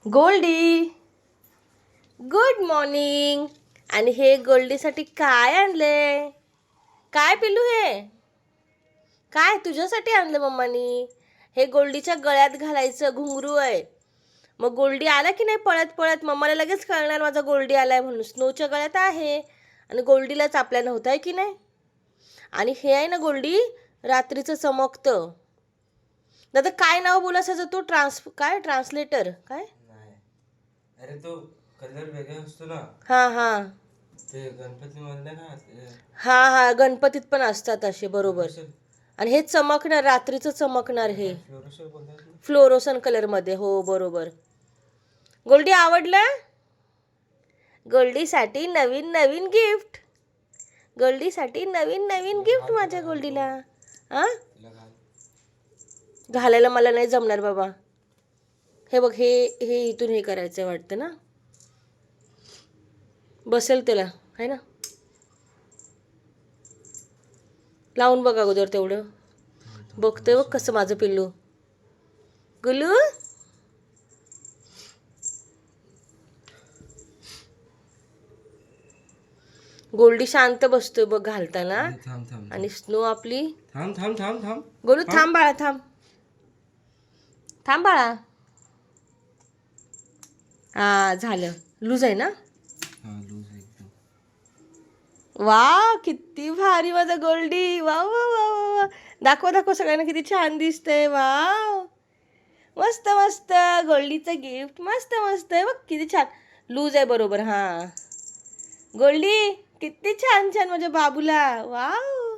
Goldy, good morning. आणि हे गोल्डीसाठी काय आणले? काय पिलू हे? काय तुझ्यासाठी आणलं मम्मानी? हे गोल्डीच्या गळ्यात घालायचं घुंगरू आहे. मग गोल्डी आला की नाही पळत पळत, मम्माला लगेच कळणार माझा गोल्डी आलाय म्हणून. स्नोच्या गळ्यात आहे आणि गोल्डीलाच आपल्या नव्हतं आहे की नाही. आणि हे आहे ना गोल्डी, रात्रीचं चमकतं. दादा काय नाव बोलायचं तू? ट्रान्सलेटर काय? अरे तो कलर वेगळा असतो ना, हां हां ते गणपती मधले ना हां हां गणपतीत पण असतात असे, बरोबर. आणि हे चमकणार, रात्रीचं चमकणार हे फ्लोरोसर बोलतात ना. फ्लोरोसन कलरमध्ये. हो बरोबर. गोल्डी आवडलं? गोल्डीसाठी नवीन नवीन गिफ्ट. गोल्डीसाठी नवीन नवीन गिफ्ट माझ्या गोल्डीला. हां तिला घाल. घालायला मला नाही जमणार बाबा. हे बघ, हे हे इथून हे करायचं वाटतं ना, बसेल त्याला आहे ना. लावून बघ अगोदर तेवढं. बघतोय बघ कसं माझं पिल्लू. गुलू गोल्डी शांत बसतोय बघ घालताना. थांब थांब आणि स्नो आपली. थांब थांब थांब थांब. गोलू थांब बाळा, थांब थांब बाळा. हा झालं, लूज आहे ना. हा लूज एकदम. वा किती भारी माझा गोल्डी. वा वा वा वा वा. दाखव दाखव सगळ्यांना किती छान दिसतंय. वा मस्त मस्त. गोल्डीचं गिफ्ट मस्त मस्त आहे बघ, किती छान लूज आहे. बरोबर. हां गोल्डी किती छान छान माझ्या बाबूला. वा